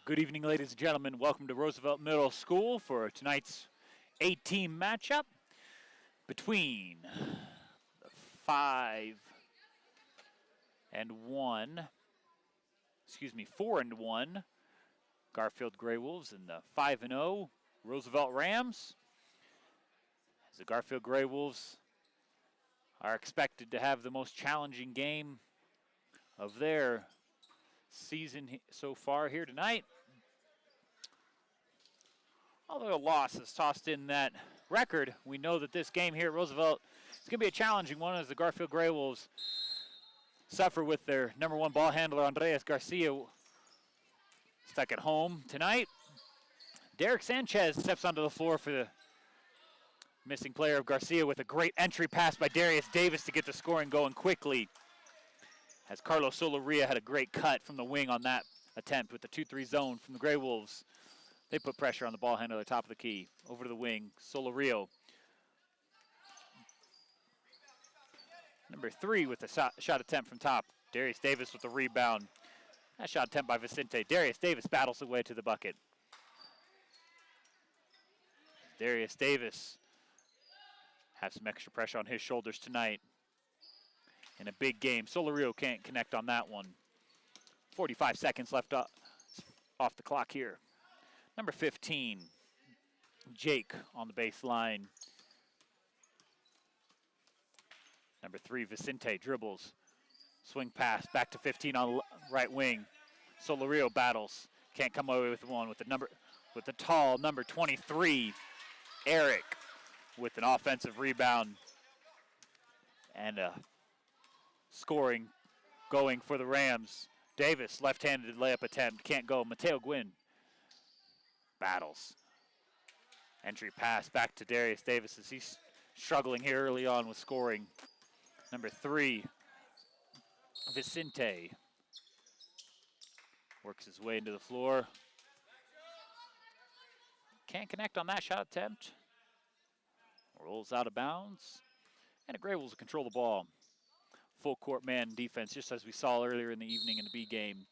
Good evening, ladies and gentlemen. Welcome to Roosevelt Middle School for tonight's 8-team matchup between the 4-1 Garfield Grey Wolves and the 5-0 Roosevelt Rams. As the Garfield Grey Wolves are expected to have the most challenging game of their season so far here tonight. Although a loss has tossed in that record, we know that this game here at Roosevelt is going to be a challenging one as the Garfield Grey Wolves suffer with their number one ball handler, Andres Garcia, stuck at home tonight. Derek Sanchez steps onto the floor for the missing player of Garcia with a great entry pass by Darius Davis to get the scoring going quickly. As Carlos Soloria had a great cut from the wing on that attempt with the 2-3 zone from the Grey Wolves. They put pressure on the ball handler at the top of the key. Over to the wing, Solorio. Number 3 with a shot attempt from top. Darius Davis with the rebound. That shot attempt by Vicente. Darius Davis battles away to the bucket. Darius Davis has some extra pressure on his shoulders tonight in a big game. Solorio can't connect on that one. 45 seconds left off the clock here. Number 15, Jake on the baseline. Number 3, Vicente dribbles. Swing pass back to 15 on the right wing. Solorio battles. Can't come away with one with the tall number 23, Eric, with an offensive rebound and a scoring going for the Rams. Davis, left-handed layup attempt, can't go. Mateo Gwynn battles. Entry pass back to Darius Davis as he's struggling here early on with scoring. Number 3, Vicente works his way into the floor. Can't connect on that shot attempt. Rolls out of bounds. And the Grey Wolves control the ball. Full court man defense, just as we saw earlier in the evening in the B game.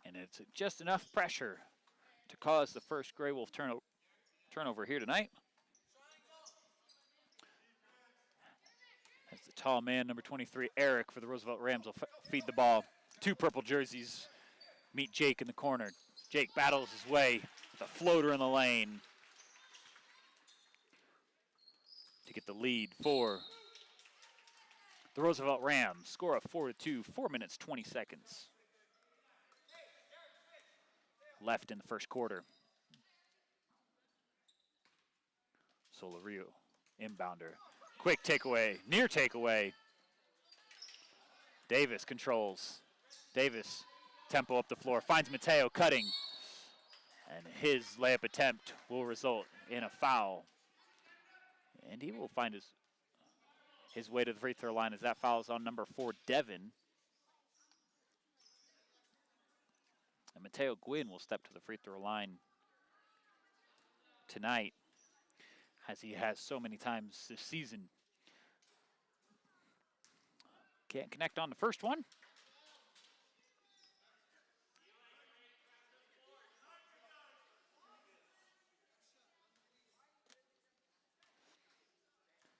And it's just enough pressure to cause the first Grey Wolf turnover here tonight. As the tall man, number 23, Eric, for the Roosevelt Rams will feed the ball. 2 purple jerseys meet Jake in the corner. Jake battles his way with a floater in the lane to get the lead for the Roosevelt Rams. Score of 4-2, 4 minutes, 20 seconds left in the first quarter. Solorio, inbounder. Quick takeaway, near takeaway. Davis controls. Davis, tempo up the floor, finds Mateo cutting. And his layup attempt will result in a foul. And he will find his way to the free throw line as that foul is on number 4, Devin. And Mateo Gwynn will step to the free throw line tonight, as he has so many times this season. Can't connect on the first one.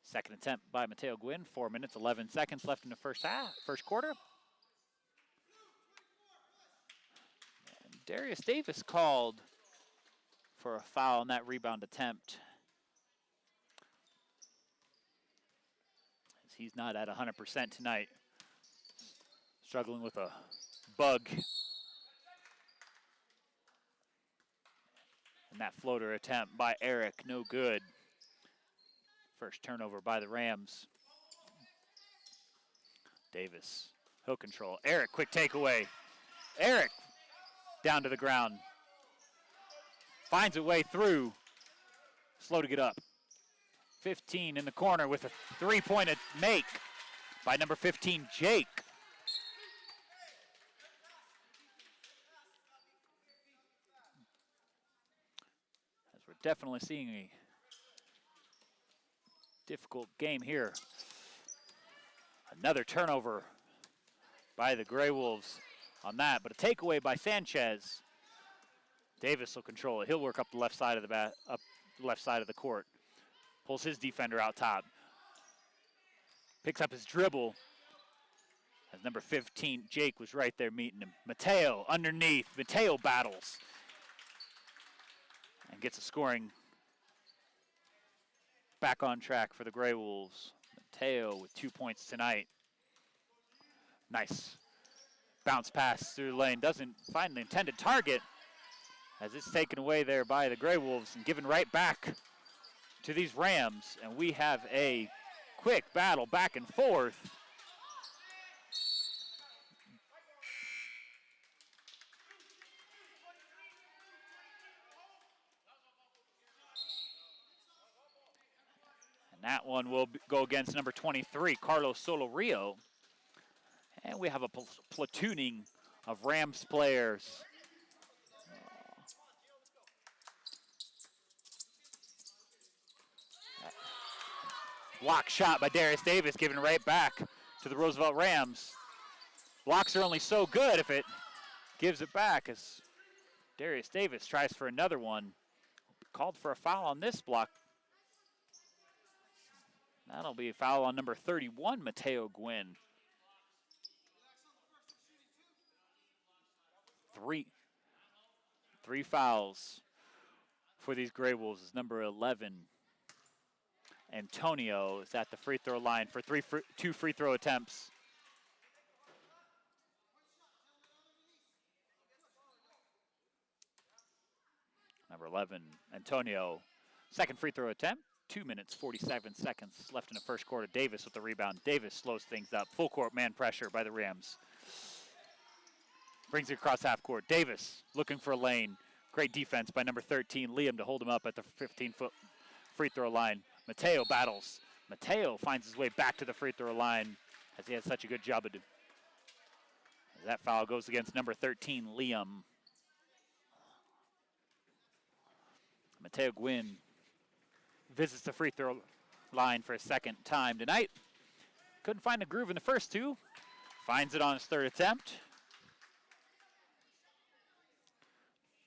Second attempt by Mateo Gwynn. 4 minutes, 11 seconds left in the first quarter. And Darius Davis called for a foul on that rebound attempt, as he's not at 100% tonight. Struggling with a bug. And that floater attempt by Eric, no good. First turnover by the Rams. Davis, he'll control. Eric, quick takeaway. Eric, down to the ground. Finds a way through. Slow to get up. 15 in the corner with a three-point make by number 15, Jake. As we're definitely seeing a difficult game here. Another turnover by the Grey Wolves. on that, but a takeaway by Sanchez. Davis will control it. He'll work up the left side of the court. Pulls his defender out top. Picks up his dribble. As number 15, Jake, was right there meeting him. Mateo underneath. Mateo battles. And gets a scoring back on track for the Grey Wolves. Mateo with 2 points tonight. Nice bounce pass through the lane. Doesn't find the intended target as it's taken away there by the Grey Wolves and given right back to these Rams. And we have a quick battle back and forth. And that one will go against number 23, Carlos Solorio. And we have a platooning of Rams players. Block shot by Darius Davis, given right back to the Roosevelt Rams. Blocks are only so good if it gives it back, as Darius Davis tries for another one. Called for a foul on this block. That'll be a foul on number 31, Mateo Gwynn. Three fouls for these Grey Wolves. Is number 11, Antonio, is at the free throw line for two free throw attempts. Number 11, Antonio, second free throw attempt. 2 minutes, 47 seconds left in the first quarter. Davis with the rebound. Davis slows things up. Full court man pressure by the Rams. Brings it across half court. Davis looking for a lane. Great defense by number 13, Liam, to hold him up at the 15-foot free throw line. Mateo battles. Mateo finds his way back to the free throw line as he has such a good job of doing. That foul goes against number 13, Liam. Mateo Gwynn visits the free throw line for a second time tonight. Couldn't find a groove in the first two. Finds it on his third attempt.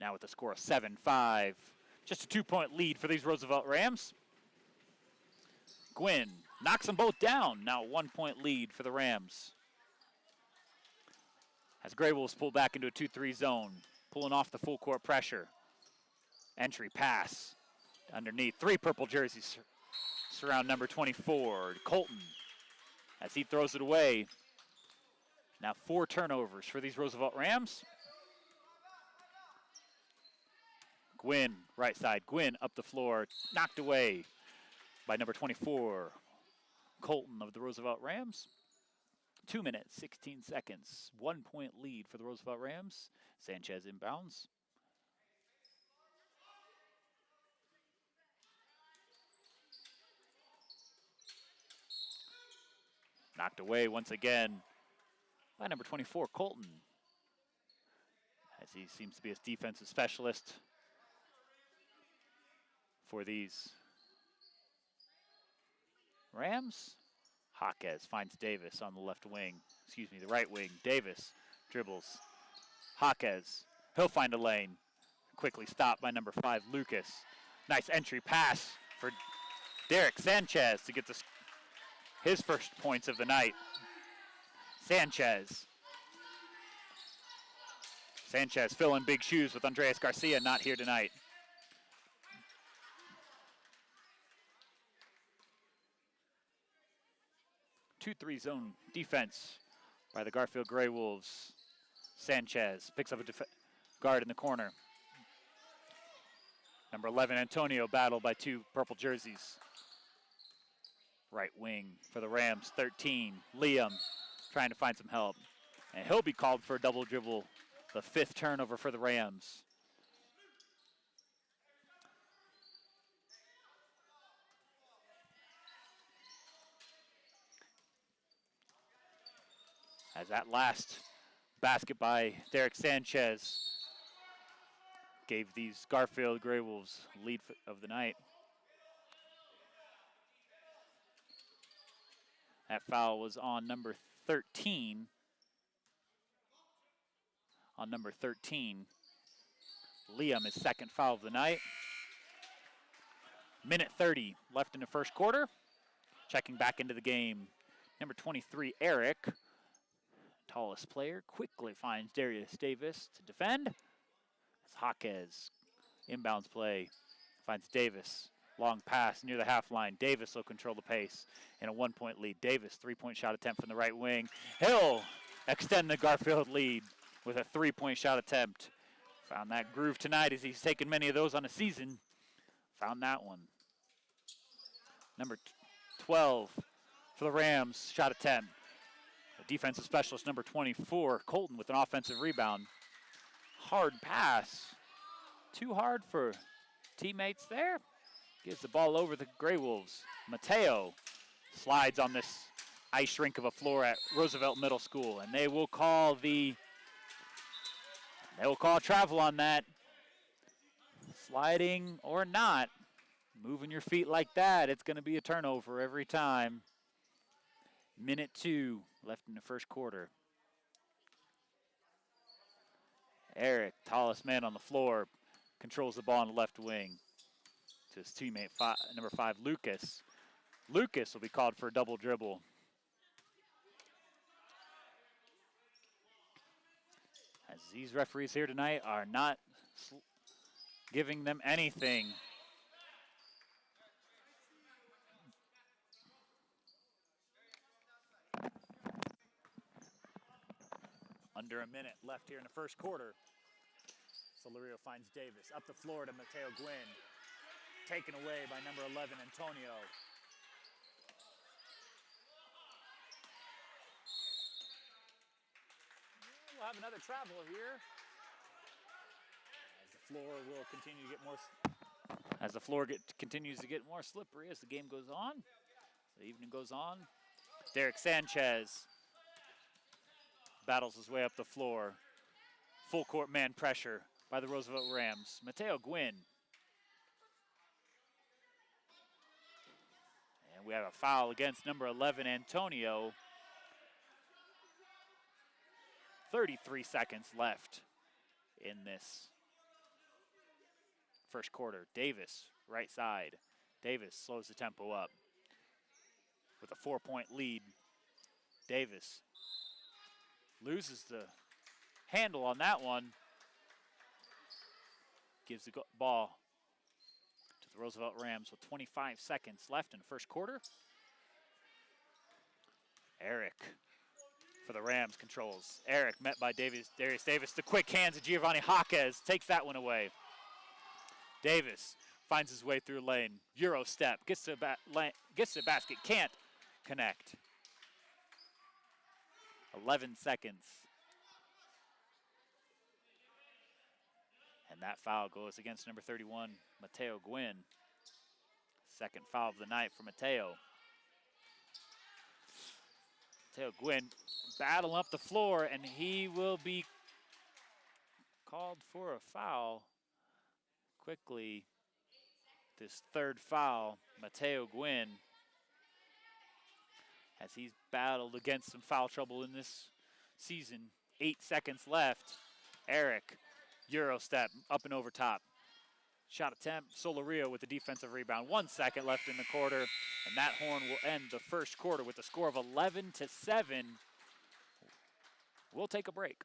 Now with a score of 7-5. Just a 2-point lead for these Roosevelt Rams. Gwynn knocks them both down. Now a 1-point lead for the Rams. As Grey Wolves pull back into a 2-3 zone, pulling off the full court pressure. Entry pass underneath. 3 purple jerseys surround number 24, Colton, as he throws it away. Now 4 turnovers for these Roosevelt Rams. Gwynn, right side. Gwynn up the floor, knocked away by number 24, Colton of the Roosevelt Rams. 2 minutes, 16 seconds. 1-point lead for the Roosevelt Rams. Sanchez inbounds. Knocked away once again by number 24, Colton, as he seems to be a defensive specialist for these Rams. Jaquez finds Davis on the left wing, the right wing. Davis dribbles. Jaquez, he'll find a lane. Quickly stopped by number 5, Lucas. Nice entry pass for Derek Sanchez to get his first points of the night. Sanchez filling big shoes with Andreas Garcia, not here tonight. Two-three zone defense by the Garfield Grey Wolves. Sanchez picks up a guard in the corner. Number 11, Antonio, battled by 2 purple jerseys. Right wing for the Rams, 13, Liam, trying to find some help. And he'll be called for a double dribble, the 5th turnover for the Rams. As that last basket by Derek Sanchez gave these Garfield Grey Wolves lead of the night. That foul was on number 13, on number 13. Liam, his second foul of the night. Minute 30 left in the first quarter. Checking back into the game, number 23, Eric, tallest player, quickly finds Darius Davis to defend. As Jaquez, inbounds play, finds Davis. Long pass near the half line. Davis will control the pace in a 1-point lead. Davis, three-point shot attempt from the right wing. He'll extend the Garfield lead with a three-point shot attempt. Found that groove tonight as he's taken many of those on the season. Found that one. Number 12 for the Rams, shot attempt. The defensive specialist, number 24, Colton, with an offensive rebound. Hard pass. Too hard for teammates there. Gives the ball over the Grey Wolves. Mateo slides on this ice rink of a floor at Roosevelt Middle School, and they will call travel on that. Sliding or not, moving your feet like that, it's going to be a turnover every time. Minute 2 left in the first quarter. Eric, tallest man on the floor, controls the ball on the left wing to his teammate, number 5, Lucas. Lucas will be called for a double dribble. As these referees here tonight are not giving them anything. Under a minute left here in the first quarter. Solorio finds Davis. Up the floor to Mateo Gwynn. Taken away by number 11, Antonio. We'll have another travel here. As the floor will continue to get more... As the floor continues to get more slippery as the game goes on. The evening goes on. Derek Sanchez battles his way up the floor. Full court man pressure by the Roosevelt Rams. Mateo Gwynn. And we have a foul against number 11, Antonio. 33 seconds left in this first quarter. Davis, right side. Davis slows the tempo up with a 4-point lead. Davis loses the handle on that one. Gives the ball to the Roosevelt Rams with 25 seconds left in the first quarter. Eric for the Rams controls. Eric met by Darius Davis. The quick hands of Giovanni Jaquez takes that one away. Davis finds his way through lane. Euro step. Gets to the basket. Can't connect. 11 seconds. And that foul goes against number 31, Mateo Gwynn. Second foul of the night for Mateo. Mateo Gwynn battling up the floor, and he will be called for a foul. Quickly, this third foul, Mateo Gwynn, as he's battled against some foul trouble in this season. 8 seconds left. Eric, Euro step, up and over top. Shot attempt, Solorio with the defensive rebound. 1 second left in the quarter, and that horn will end the first quarter with a score of 11-7. We'll take a break.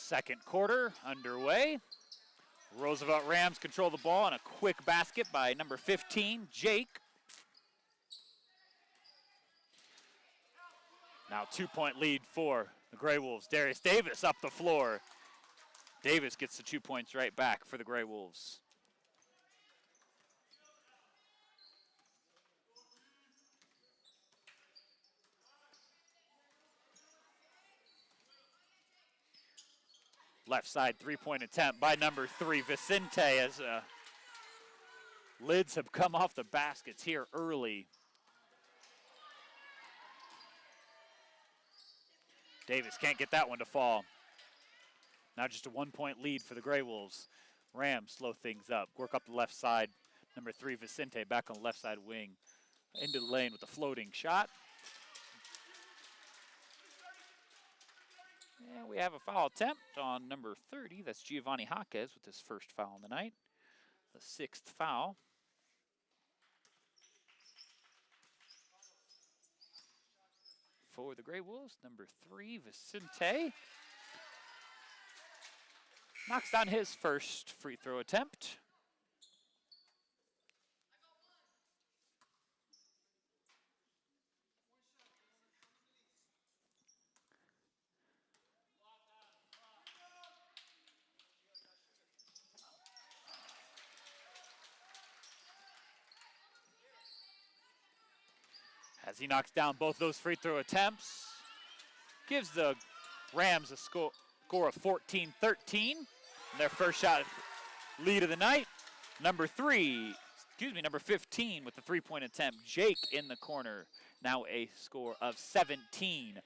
Second quarter underway. Roosevelt Rams control the ball on a quick basket by number 15, Jake. Now 2-point lead for the Gray Wolves. Darius Davis up the floor. Davis gets the 2 points right back for the Gray Wolves. Left side 3-point attempt by number 3, Vicente, as lids have come off the baskets here early. Davis can't get that one to fall. Now just a 1-point lead for the Gray Wolves. Rams slow things up, work up the left side. Number 3, Vicente, back on the left side wing. Into the lane with a floating shot. And we have a foul attempt on number 30. That's Giovanni Jaquez with his first foul on the night. The 6th foul. For the Gray Wolves, number 3, Vicente. Knocks down his first free throw attempt. As he knocks down both those free throw attempts, gives the Rams a score of 14-13. Their first shot lead of the night. Number 15 with the 3-point attempt. Jake in the corner. Now a score of 17-13.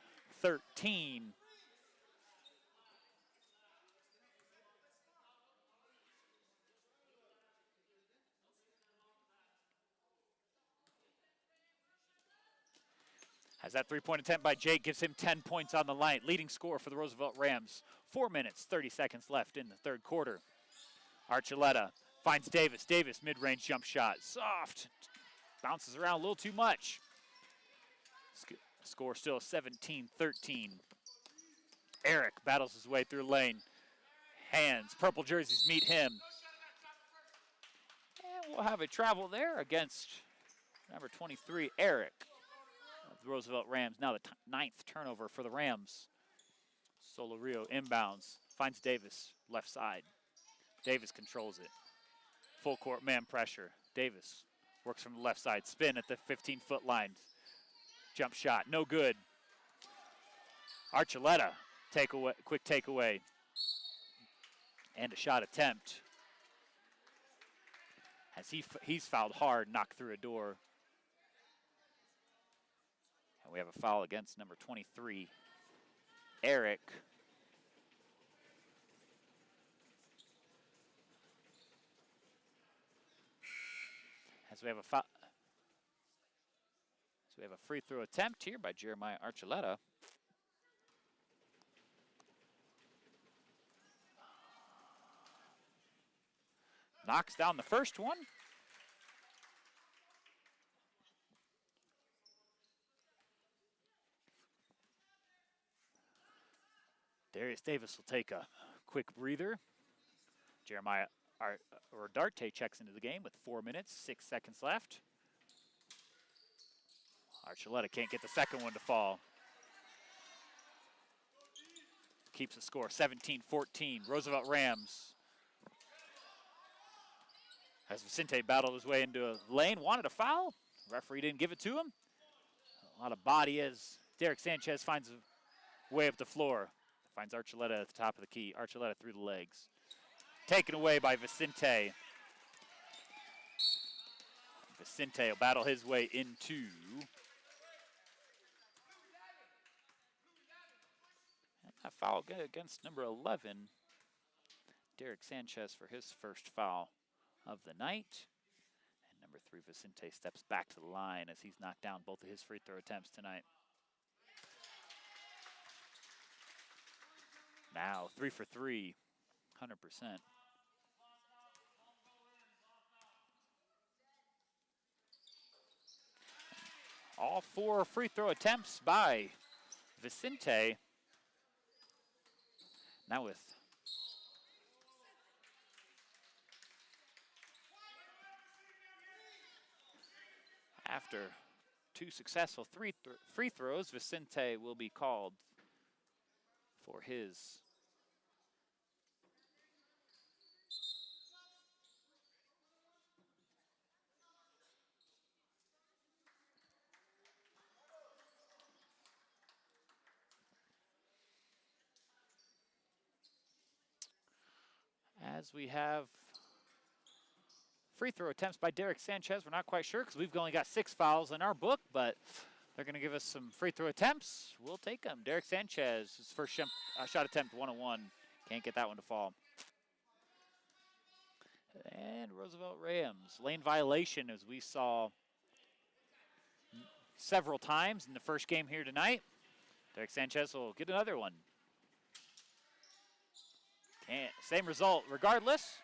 As that 3-point attempt by Jake gives him 10 points on the line. Leading score for the Roosevelt Rams. 4 minutes, 30 seconds left in the third quarter. Archuleta finds Davis. Davis, mid-range jump shot. Soft. Bounces around a little too much. Score still 17-13. Eric battles his way through lane. Hands, purple jerseys meet him. And we'll have a travel there against number 23, Eric. The Roosevelt Rams, now the 9th turnover for the Rams. Solorio inbounds, finds Davis, left side. Davis controls it. Full court man pressure. Davis works from the left side, spin at the 15-foot line. Jump shot, no good. Archuleta, quick takeaway. And a shot attempt. As he's fouled hard, knocked through a door. We have a foul against number 23, Eric. As we have a free throw attempt here by Jeremiah Archuleta. Knocks down the first one. Darius Davis will take a quick breather. Jeremiah Darte checks into the game with 4 minutes, 6 seconds left. Archuleta can't get the second one to fall. Keeps the score 17-14. Roosevelt Rams. As Vicente battled his way into a lane, wanted a foul. Referee didn't give it to him. A lot of body as Derek Sanchez finds a way up the floor. Finds Archuleta at the top of the key. Archuleta through the legs. Taken away by Vicente. Vicente will battle his way into. And a foul against number 11. Derek Sanchez for his first foul of the night. And number 3, Vicente, steps back to the line as he's knocked down both of his free throw attempts tonight. Now 3 for 3, 100%. All 4 free throw attempts by Vicente. Now with after 2 successful free throws, Vicente will be called for his as we have free throw attempts by Derek Sanchez. We're not quite sure because we've only got 6 fouls in our book, but they're going to give us some free throw attempts. We'll take them. Derek Sanchez, his first shot attempt, 1-on-1. Can't get that one to fall. And Roosevelt Rams, lane violation, as we saw several times in the first game here tonight. Derek Sanchez will get another one. Same result regardless.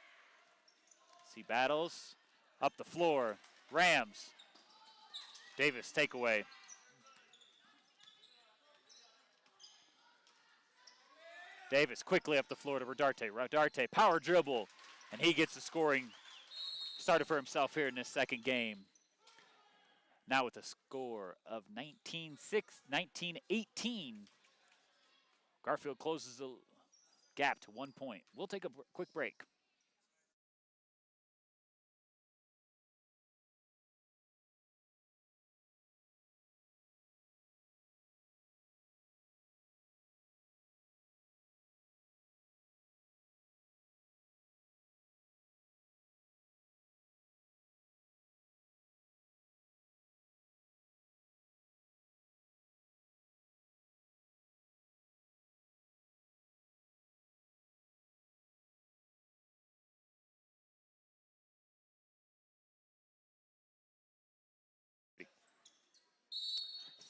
See battles up the floor. Rams. Davis takeaway. Davis quickly up the floor to Rodarte. Rodarte power dribble, and he gets the scoring started for himself here in this second game. Now with a score of 19-18. Garfield closes the gap to 1 point. We'll take a quick break.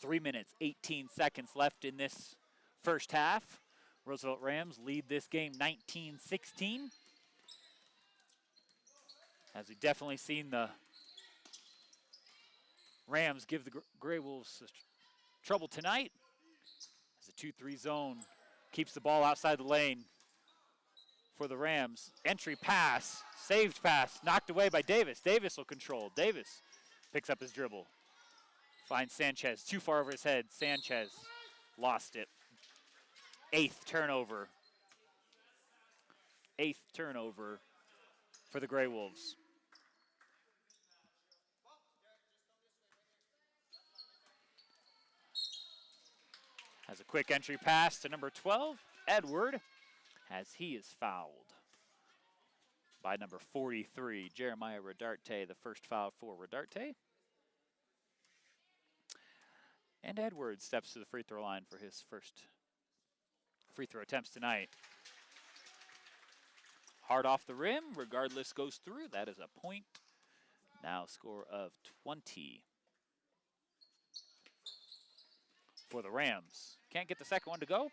Three minutes, 18 seconds left in this first half. Roosevelt Rams lead this game 19-16. As we've definitely seen the Rams give the Grey Wolves trouble tonight. As a 2-3 zone keeps the ball outside the lane for the Rams. Entry pass, saved pass, knocked away by Davis. Davis will control. Davis picks up his dribble. Finds Sanchez, too far over his head. Sanchez lost it. 8th turnover. 8th turnover for the Grey Wolves. Has a quick entry pass to number 12, Edward, as he is fouled by number 43, Jeremiah Rodarte, the first foul for Rodarte. And Edwards steps to the free throw line for his first free throw attempts tonight. Hard off the rim, regardless goes through. That is a point. Now score of 20 for the Rams. Can't get the second one to go.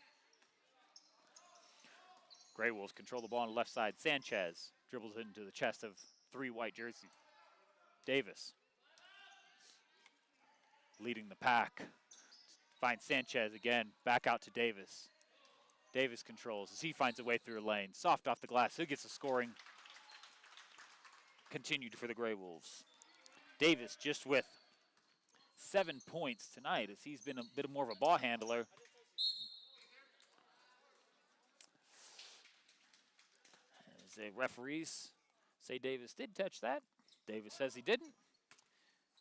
Grey Wolves control the ball on the left side. Sanchez dribbles into the chest of 3 white jersey. Davis leading the pack. Finds Sanchez again. Back out to Davis. Davis controls as he finds a way through a lane. Soft off the glass. He gets the scoring. Continued for the Grey Wolves. Davis just with 7 points tonight as he's been a bit more of a ball handler. As the referees say Davis did touch that. Davis says he didn't.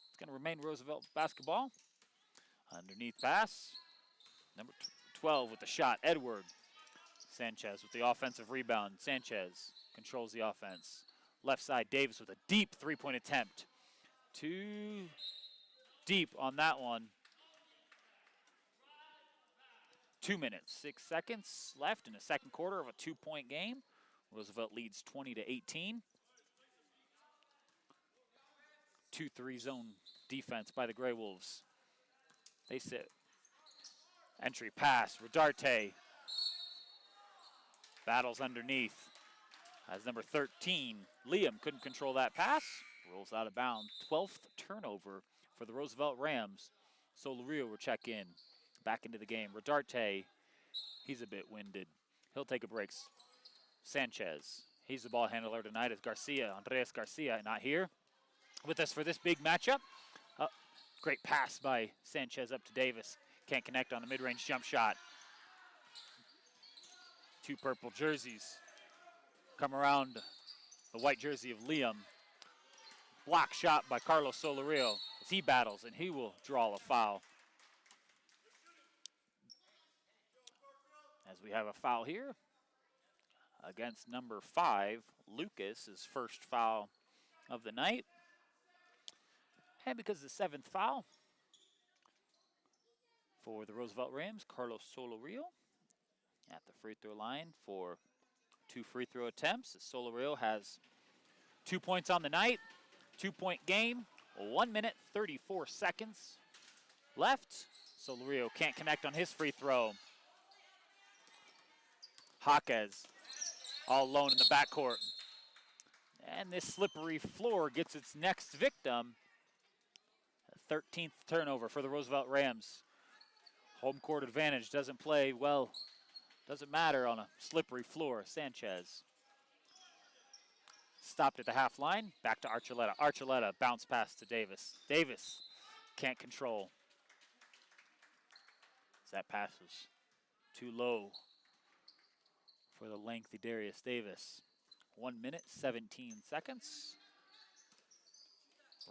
It's going to remain Roosevelt basketball. Underneath pass. Number 12 with the shot, Edward. Sanchez with the offensive rebound. Sanchez controls the offense. Left side, Davis with a deep 3-point attempt. Too deep on that one. 2 minutes, 6 seconds left in the second quarter of a 2-point game. Roosevelt leads 20-18. 2-3 zone defense by the Grey Wolves. They sit. Entry pass, Rodarte. Battles underneath. As number 13, Liam couldn't control that pass. Rolls out of bounds. 12th turnover for the Roosevelt Rams. So Lurio will check in. Back into the game. Rodarte, he's a bit winded. He'll take a break. Sanchez, he's the ball handler tonight as Andres Garcia, not here with us for this big matchup. Great pass by Sanchez up to Davis. Can't connect on the mid-range jump shot. Two purple jerseys come around the white jersey of Liam. Block shot by Carlos Solorio as he battles, and he will draw a foul. As we have a foul here against number 5, Lucas, his first foul of the night. And because the 7th foul for the Roosevelt Rams, Carlos Solorio at the free throw line for 2 free throw attempts. Solorio has 2 points on the night, 2-point game, 1 minute, 34 seconds left. Solorio can't connect on his free throw. Jaquez all alone in the backcourt. And this slippery floor gets its next victim. 13th turnover for the Roosevelt Rams. Home court advantage doesn't play well. Doesn't matter on a slippery floor. Sanchez stopped at the half line. Back to Archuleta. Archuleta bounce pass to Davis. Davis can't control. That pass was too low for the lengthy Darius Davis. 1 minute, 17 seconds.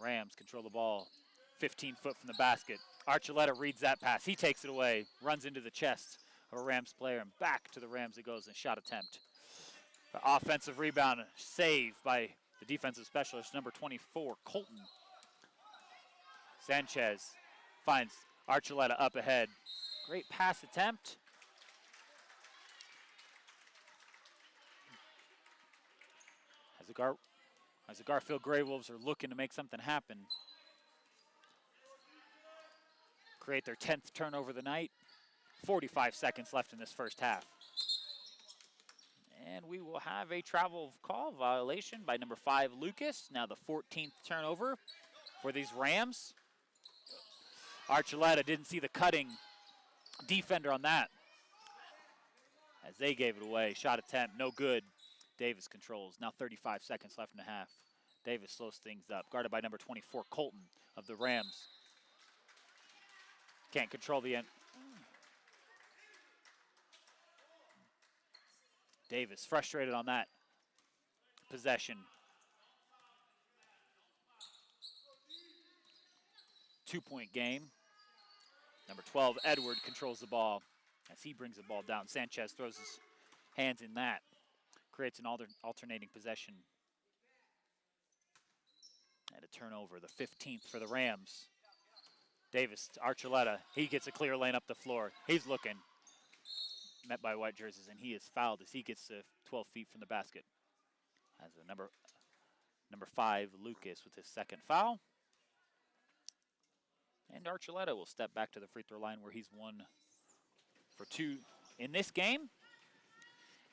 Rams control the ball. 15 foot from the basket. Archuleta reads that pass. He takes it away, runs into the chest of a Rams player, and back to the Rams it goes in a shot attempt. The offensive rebound, save by the defensive specialist, number 24, Colton. Sanchez finds Archuleta up ahead. Great pass attempt. As the Garfield Grey Wolves are looking to make something happen. Create their 10th turnover of the night. 45 seconds left in this first half. And we will have a travel call violation by number 5, Lucas. Now the 14th turnover for these Rams. Archuleta didn't see the cutting defender on that as they gave it away. Shot attempt, no good. Davis controls. Now 35 seconds left in the half. Davis slows things up. Guarded by number 24, Colton of the Rams. Can't control the end. Davis frustrated on that possession. 2-point game. Number 12, Edward, controls the ball as he brings the ball down. Sanchez throws his hands in that. Creates an alternating possession. And a turnover, the 15th for the Rams. Davis to Archuleta. He gets a clear lane up the floor. He's looking. Met by white jerseys, and he is fouled as he gets to 12 feet from the basket. As a number 5, Lucas, with his second foul. And Archuleta will step back to the free throw line where he's 1 for 2 in this game.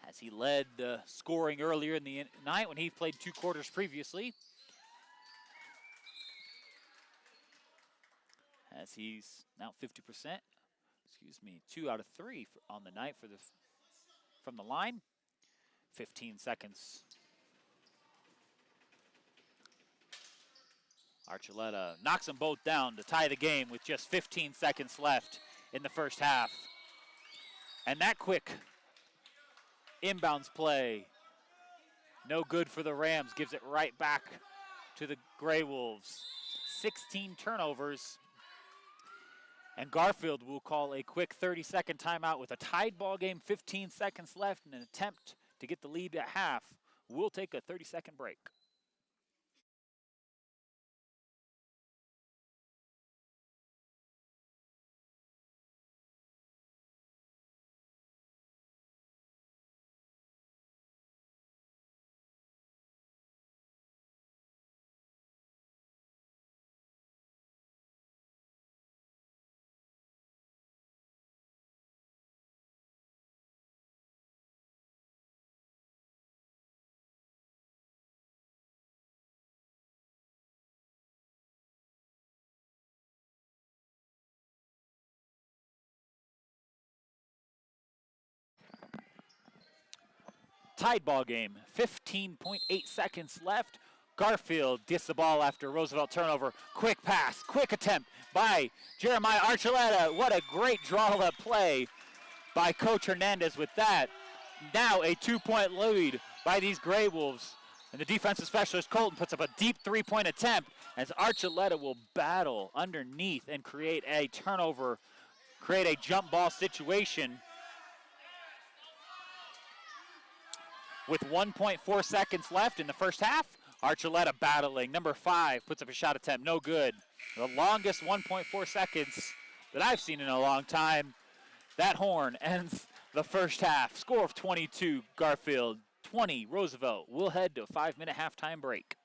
As he led scoring earlier in the night when he played 2 quarters previously. As he's now 50%. 2 out of 3 on the night from the line. 15 seconds. Archuleta knocks them both down to tie the game with just 15 seconds left in the first half. And that quick inbounds play, no good for the Rams, gives it right back to the Grey Wolves. 16 turnovers. And Garfield will call a quick 30-second timeout with a tied ball game, 15 seconds left, in an attempt to get the lead at half. We'll take a 30-second break. Tied ball game, 15.8 seconds left. Garfield gets the ball after Roosevelt turnover. Quick pass, quick attempt by Jeremiah Archuleta. What a great draw-up play by Coach Hernandez with that. Now a 2-point lead by these Gray Wolves. And the defensive specialist, Colton, puts up a deep three-point attempt as Archuleta will battle underneath and create a turnover, create a jump ball situation. With 1.4 seconds left in the first half, Archuleta battling. Number 5 puts up a shot attempt, no good. The longest 1.4 seconds that I've seen in a long time. That horn ends the first half. Score of 22, Garfield, 20, Roosevelt. We'll head to a 5-minute halftime break.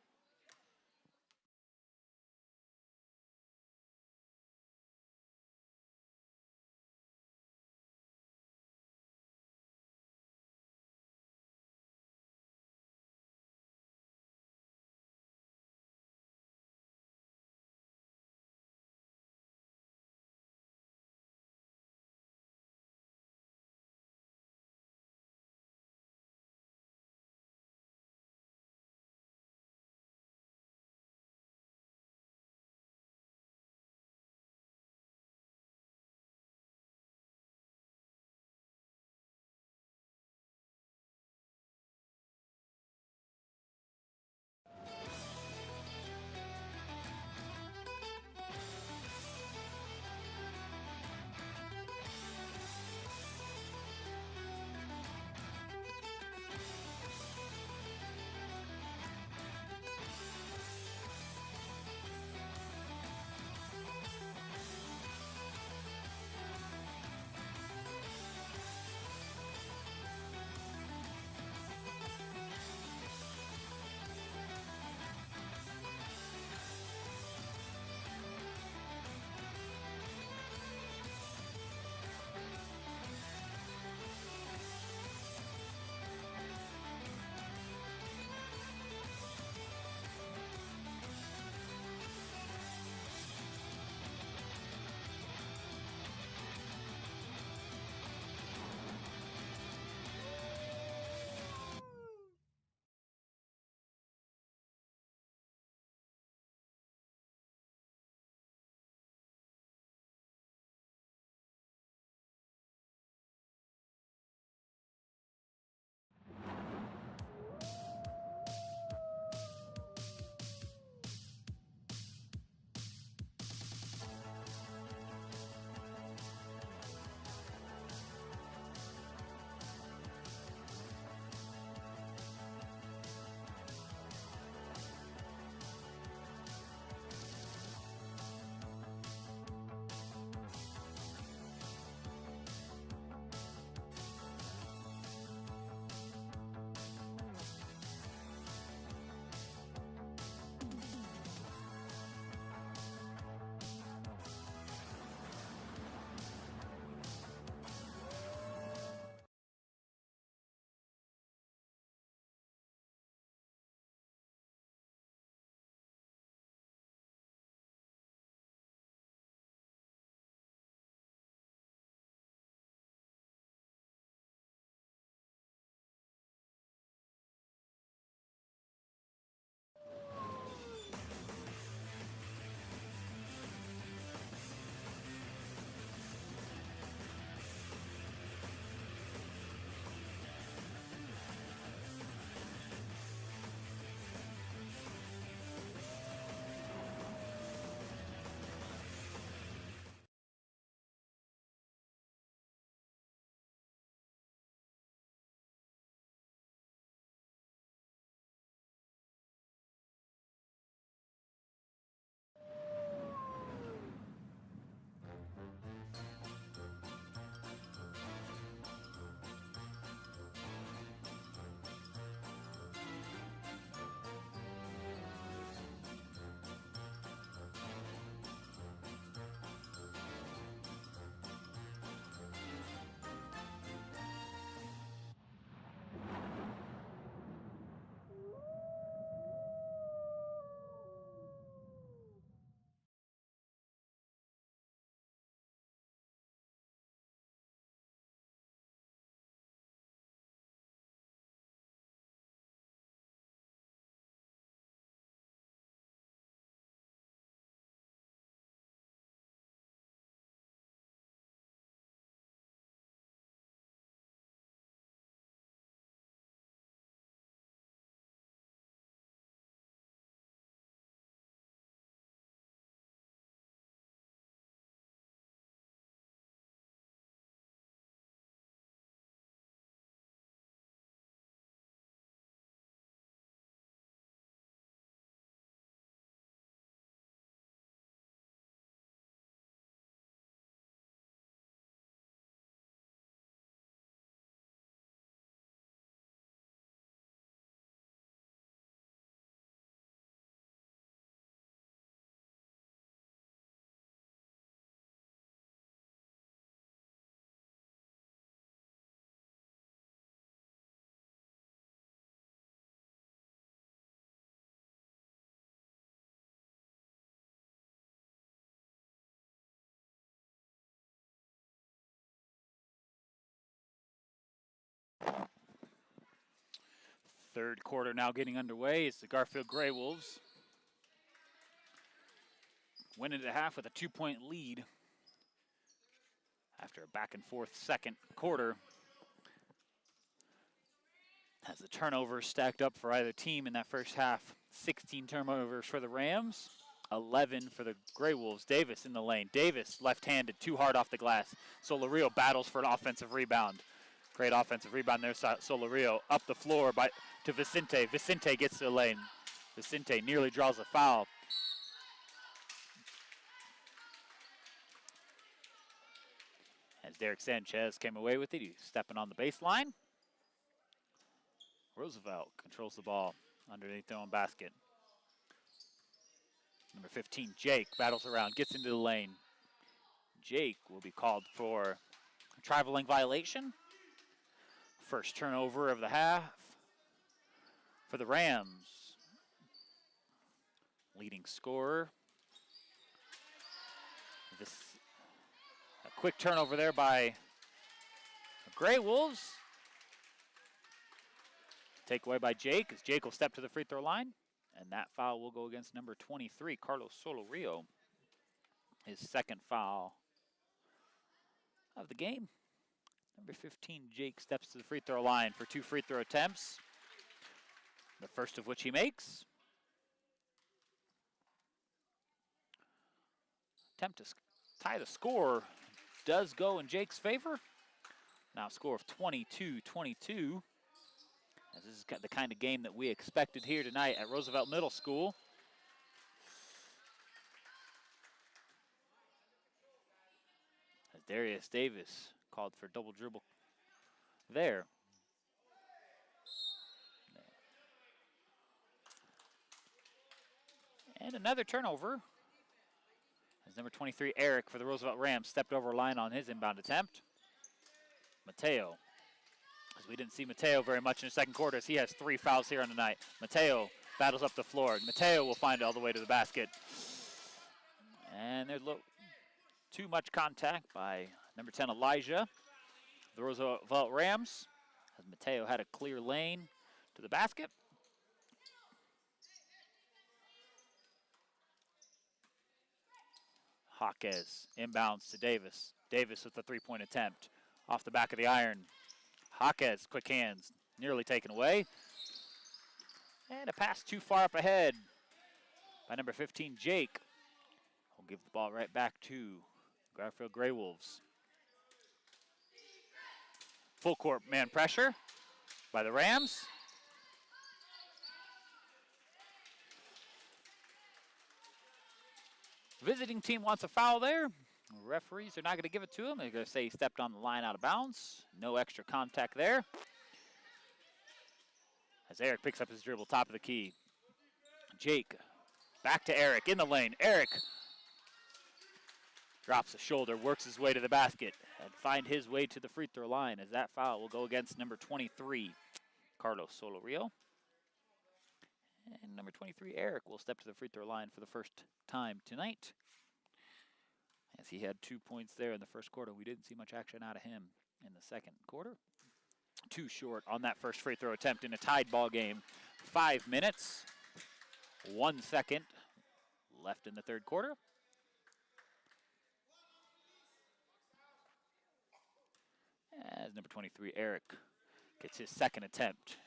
Third quarter now getting underway. It's the Garfield Grey Wolves went into half with a 2-point lead after a back-and-forth second quarter. As the turnovers stacked up for either team in that first half. 16 turnovers for the Rams, 11 for the Grey Wolves. Davis in the lane. Davis left-handed, too hard off the glass. Solario battles for an offensive rebound. Great offensive rebound there. Solario up the floor to Vicente. Vicente gets to the lane. Vicente nearly draws a foul. As Derek Sanchez came away with it, he's stepping on the baseline. Roosevelt controls the ball underneath their own basket. Number 15, Jake, battles around, gets into the lane. Jake will be called for a traveling violation. First turnover of the half for the Rams. Leading scorer. A quick turnover there by the Grey Wolves. Takeaway by Jake, as Jake will step to the free throw line. And that foul will go against number 23, Carlos Solorio. His second foul of the game. Number 15, Jake, steps to the free throw line for 2 free throw attempts. The first of which he makes. Attempt to tie the score does go in Jake's favor. Now a score of 22-22. As this is the kind of game that we expected here tonight at Roosevelt Middle School. As Darius Davis called for double dribble there. And another turnover. As number 23, Eric, for the Roosevelt Rams, stepped over a line on his inbound attempt. Mateo. As we didn't see Mateo very much in the second quarter, as he has 3 fouls here on the night. Mateo battles up the floor. Mateo will find it all the way to the basket. And there's too much contact by number 10, Elijah. The Roosevelt Rams, as Mateo had a clear lane to the basket. Jaquez inbounds to Davis. Davis with the 3-point attempt off the back of the iron. Jaquez, quick hands, nearly taken away. And a pass too far up ahead by number 15, Jake. Will give the ball right back to Garfield Grey Wolves. Full court man pressure by the Rams. Visiting team wants a foul there. Referees are not going to give it to him. They're going to say he stepped on the line out of bounds. No extra contact there. As Eric picks up his dribble, top of the key. Jake, back to Eric in the lane. Eric drops a shoulder, works his way to the basket, and find his way to the free throw line, as that foul will go against number 23, Carlos Solorio. And number 23, Eric, will step to the free throw line for the first time tonight. As he had 2 points there in the first quarter, we didn't see much action out of him in the second quarter. Too short on that first free throw attempt in a tied ball game. 5 minutes, 1 second left in the third quarter. As number 23, Eric, gets his second attempt.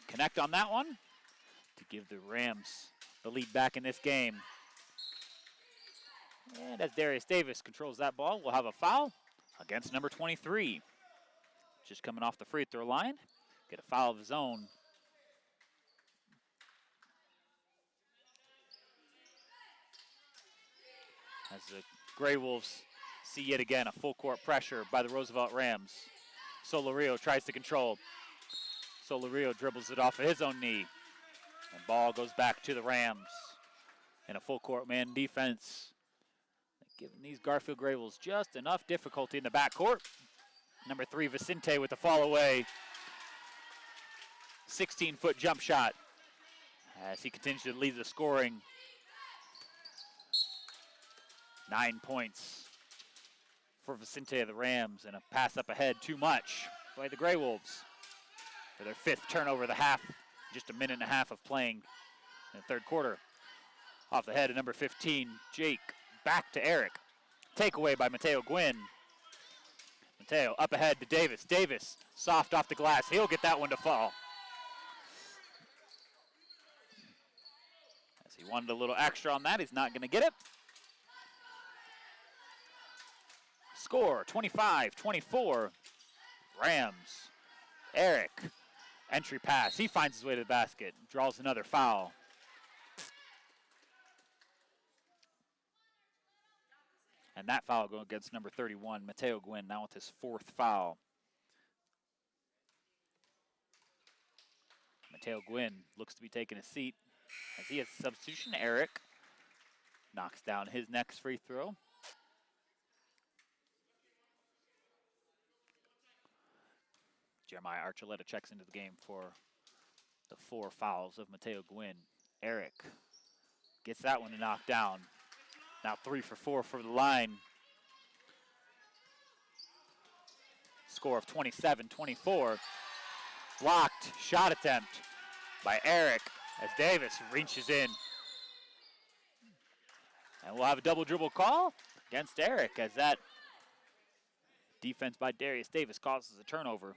Connect on that one to give the Rams the lead back in this game. And as Darius Davis controls that ball, we'll have a foul against number 23. Just coming off the free throw line. Get a foul of his own. As the Grey Wolves see yet again a full court pressure by the Roosevelt Rams. Solorio tries to control. Solorio dribbles it off of his own knee. And ball goes back to the Rams in a full court man defense. Giving these Garfield Grey Wolves just enough difficulty in the backcourt. Number 3, Vicente with the fall away. 16-foot jump shot as he continues to lead the scoring. 9 points for Vicente of the Rams, and a pass up ahead too much by the Gray Wolves for their 5th turnover of the half. Just a minute and a half of playing in the 3rd quarter. Off the head of number 15, Jake. Back to Eric. Takeaway by Mateo Gwynn. Mateo up ahead to Davis. Davis, soft off the glass. He'll get that one to fall. As he wanted a little extra on that, he's not going to get it. Score, 25-24. Rams. Eric, entry pass. He finds his way to the basket. Draws another foul. And that foul going against number 31, Mateo Gwynn, now with his 4th foul. Mateo Gwynn looks to be taking a seat as he has a substitution. Eric knocks down his next free throw. Jeremiah Archuleta checks into the game for the 4 fouls of Mateo Gwynn. Eric gets that one to knock down. Now 3 for 4 for the line. Score of 27-24. Blocked shot attempt by Eric as Davis reaches in. And we'll have a double dribble call against Eric as that defense by Darius Davis causes a turnover.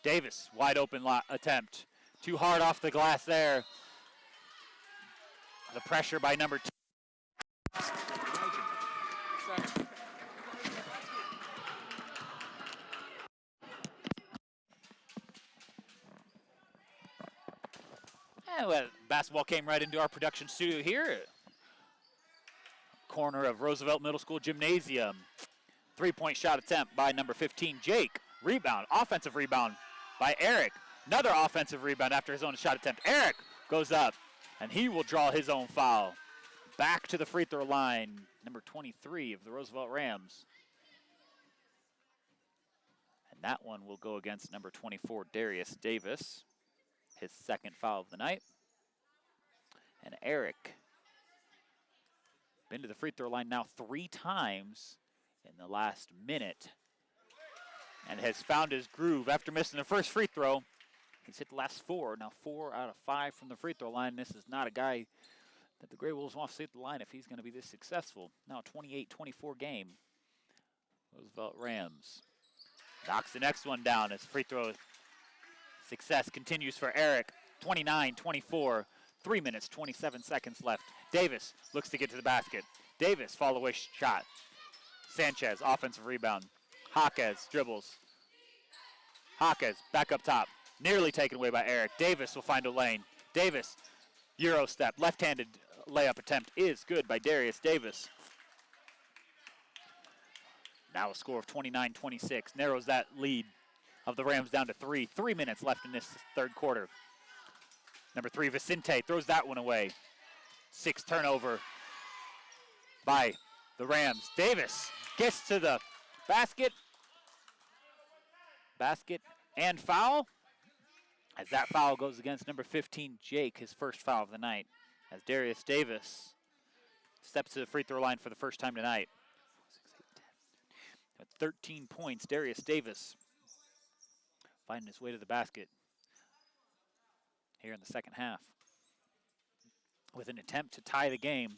Davis, wide open attempt. Too hard off the glass there. The pressure by number 2. And well, basketball came right into our production studio here. Corner of Roosevelt Middle School Gymnasium. 3-point shot attempt by number 15, Jake. Rebound, offensive rebound by Eric. Another offensive rebound after his own shot attempt. Eric goes up, and he will draw his own foul. Back to the free throw line, number 23 of the Roosevelt Rams. And that one will go against number 24, Darius Davis, his 2nd foul of the night. And Eric, been to the free throw line now 3 times in the last minute, and has found his groove after missing the first free throw. He's hit the last 4, now 4 out of 5 from the free throw line. This is not a guy that the Gray Wolves want to see at the line if he's going to be this successful. Now 28-24 game. Roosevelt Rams knocks the next one down as free throw success continues for Eric. 29-24, 3 minutes, 27 seconds left. Davis looks to get to the basket. Davis, fall away shot. Sanchez, offensive rebound. Jaquez dribbles. Jaquez back up top. Nearly taken away by Eric. Davis will find a lane. Davis, Euro step, left-handed layup attempt is good by Darius Davis. Now a score of 29-26, narrows that lead of the Rams down to 3. 3 minutes left in this 3rd quarter. Number 3, Vicente throws that one away. 6th turnover by the Rams. Davis gets to the basket. Basket and foul. As that foul goes against number 15, Jake, his 1st foul of the night. As Darius Davis steps to the free throw line for the first time tonight. At 13 points, Darius Davis finding his way to the basket here in the 2nd half with an attempt to tie the game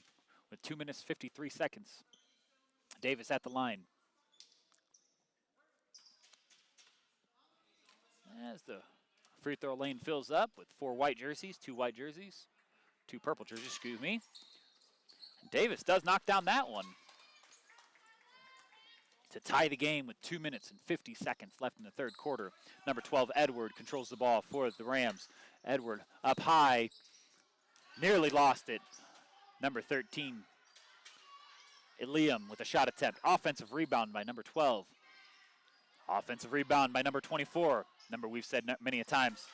with 2 minutes, 53 seconds. Davis at the line. As the free throw lane fills up with 4 white jerseys, 2 white jerseys, 2 purple jerseys, excuse me. And Davis does knock down that one to tie the game with 2 minutes and 50 seconds left in the 3rd quarter. Number 12, Edward, controls the ball for the Rams. Edward up high, nearly lost it. Number 13, Eliam with a shot attempt. Offensive rebound by number 12. Offensive rebound by number 24. Number we've said many a times.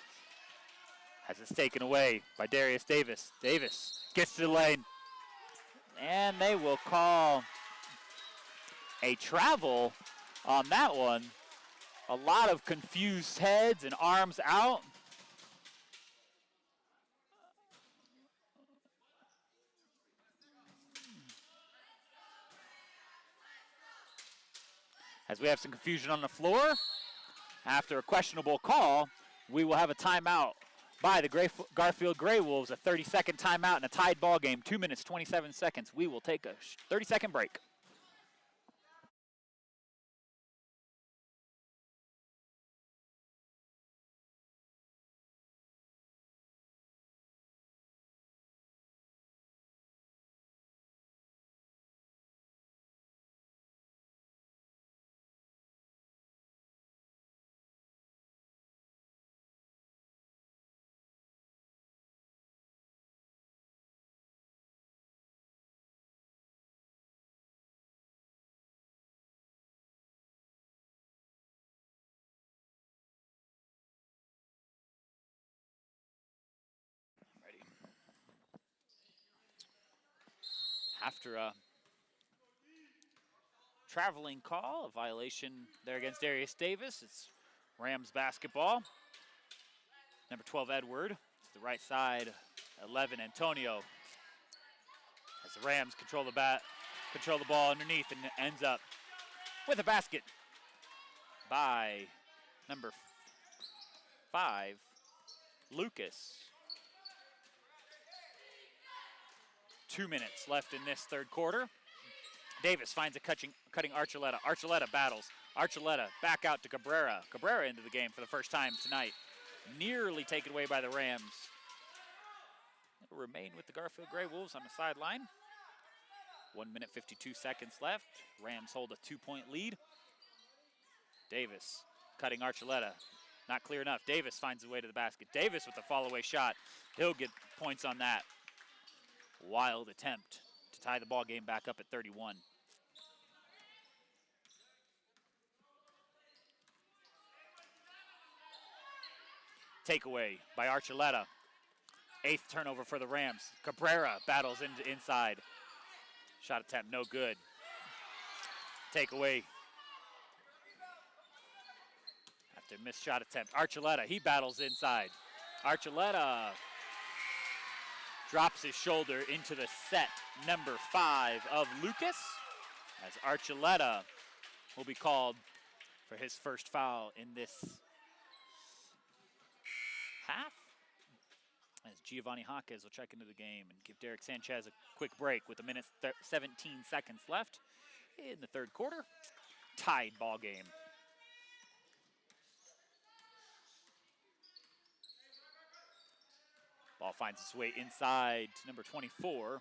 Has it taken away by Darius Davis. Davis gets to the lane. And they will call a travel on that one. A lot of confused heads and arms out. As we have some confusion on the floor, after a questionable call, we will have a timeout by the Garfield Grey Wolves, a 30-second timeout in a tied ball game, 2 minutes, 27 seconds. We will take a 30-second break. After a traveling call, a violation there against Darius Davis. It's Rams basketball. Number 12, Edward, to the right side, 11, Antonio. As the Rams control the ball underneath and ends up with a basket by number 5, Lucas. 2 minutes left in this third quarter. Davis finds a cutting Archuleta. Archuleta battles. Archuleta back out to Cabrera. Cabrera into the game for the first time tonight. Nearly taken away by the Rams. It'll remain with the Garfield Grey Wolves on the sideline. 1 minute, 52 seconds left. Rams hold a 2-point lead. Davis cutting Archuleta. Not clear enough. Davis finds his way to the basket. Davis with the fall-away shot. He'll get points on that. Wild attempt to tie the ball game back up at 31. Takeaway by Archuleta. 8th turnover for the Rams. Cabrera battles inside. Shot attempt no good. Takeaway. After missed shot attempt. Archuleta, he battles inside. Archuleta drops his shoulder into the set number 5 of Lucas, as Archuleta will be called for his first foul in this half. As Giovanni Jaquez will check into the game and give Derek Sanchez a quick break with a minute 17 seconds left in the third quarter. Tied ball game. Ball finds its way inside to number 24.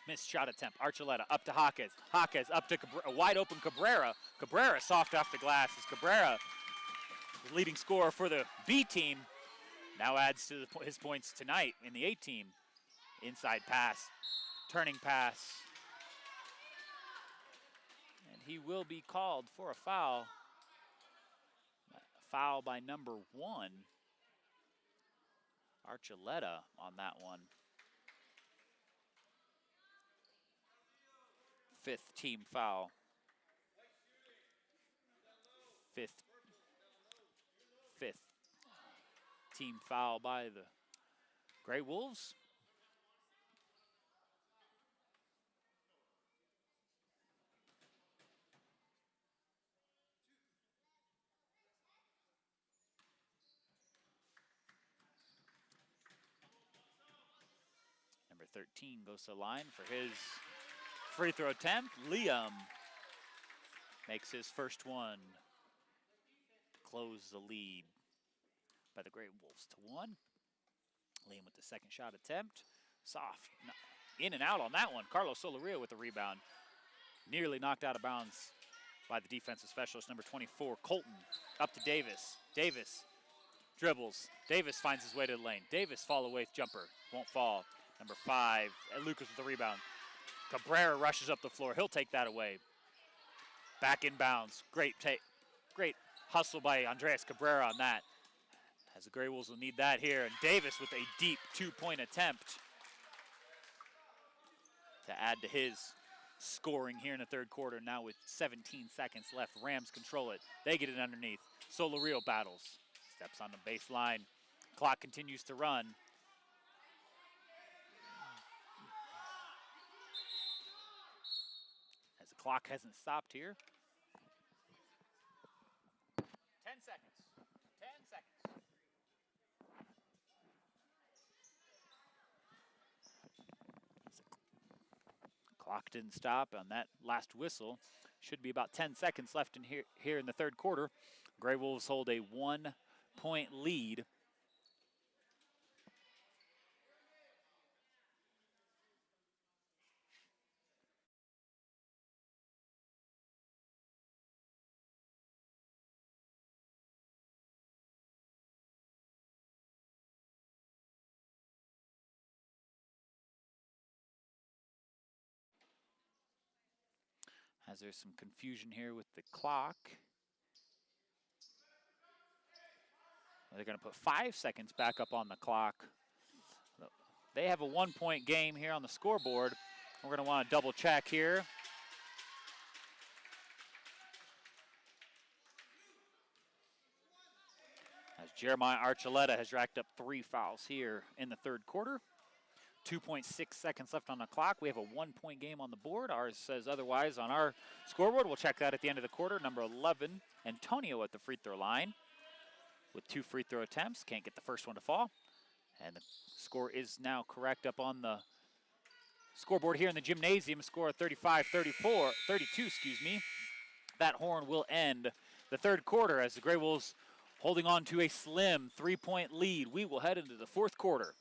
Missed shot attempt. Archuleta up to Jaquez. Jaquez up to a wide open Cabrera. Cabrera soft off the glass as Cabrera, the leading scorer for the B team, now adds to his points tonight in the A team. Inside pass, turning pass. And he will be called for a foul. A foul by number 1. Archuleta on that one. 5th team foul. 5th team foul by the Grey Wolves. Number 13 goes to the line for his free throw attempt. Liam makes his first one to close the lead by the Grey Wolves to 1. Liam with the second shot attempt. Soft. In and out on that one. Carlos Solaria with the rebound. Nearly knocked out of bounds by the defensive specialist, number 24, Colton. Up to Davis. Davis dribbles. Davis finds his way to the lane. Davis fall-away jumper. Won't fall. Number 5, Lucas with the rebound. Cabrera rushes up the floor. He'll take that away. Back in bounds. Great hustle by Andres Cabrera on that, as the Grey Wolves will need that here. And Davis with a deep 2-point attempt to add to his scoring here in the third quarter. Now with 17 seconds left, Rams control it. They get it underneath. Solario battles. Steps on the baseline. Clock continues to run. As the clock hasn't stopped here. seconds. 10 seconds. Clock didn't stop on that last whistle. Should be about 10 seconds left in here in the third quarter. Gray Wolves hold a 1-point lead. As there's some confusion here with the clock. They're going to put 5 seconds back up on the clock. They have a 1-point game here on the scoreboard. We're going to want to double check here. As Jeremiah Archuleta has racked up 3 fouls here in the third quarter. 2.6 seconds left on the clock. We have a 1-point game on the board. Ours says otherwise on our scoreboard. We'll check that at the end of the quarter. Number 11, Antonio at the free throw line with 2 free throw attempts. Can't get the first one to fall. And the score is now correct up on the scoreboard here in the gymnasium. Score of 32, excuse me. That horn will end the third quarter as the Gray Wolves holding on to a slim 3-point lead. We will head into the fourth quarter.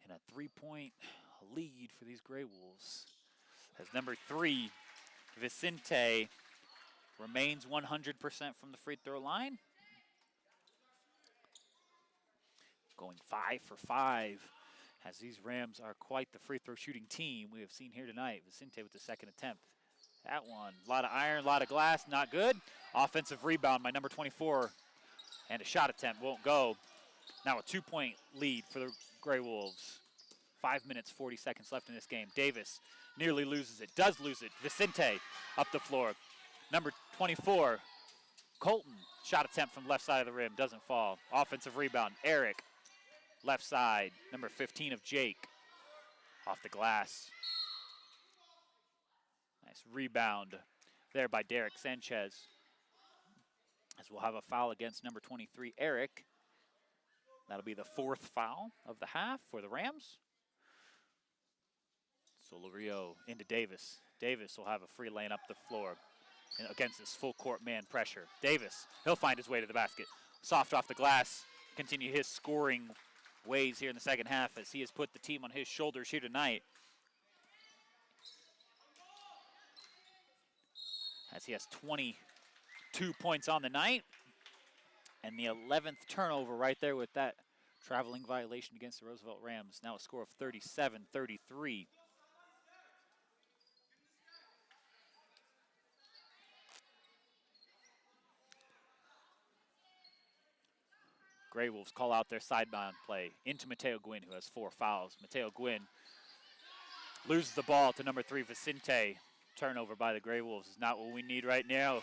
In a 3-point lead for these Gray Wolves. As number 3, Vicente, remains 100% from the free throw line. Going 5 for 5, as these Rams are quite the free throw shooting team we have seen here tonight. Vicente with the second attempt. That one, a lot of iron, a lot of glass, not good. Offensive rebound by number 24, and a shot attempt won't go. Now a 2-point lead for the Gray Wolves. 5 minutes, 40 seconds left in this game. Davis nearly loses it, does lose it. Vicente up the floor. Number 24, Colton, shot attempt from left side of the rim, doesn't fall. Offensive rebound, Eric, left side. Number 15 of Jake, off the glass. Nice rebound there by Derek Sanchez. As we'll have a foul against number 23, Eric. That'll be the 4th foul of the half for the Rams. Solorio into Davis. Davis will have a free lane up the floor against this full court man pressure. Davis, he'll find his way to the basket. Soft off the glass, continue his scoring ways here in the second half as he has put the team on his shoulders here tonight. As he has 22 points on the night. And the 11th turnover right there with that traveling violation against the Roosevelt Rams. Now a score of 37-33. Gray Wolves call out their sidebound play into Mateo Gwynn, who has 4 fouls. Mateo Gwynn loses the ball to number 3, Vicente. Turnover by the Gray Wolves is not what we need right now,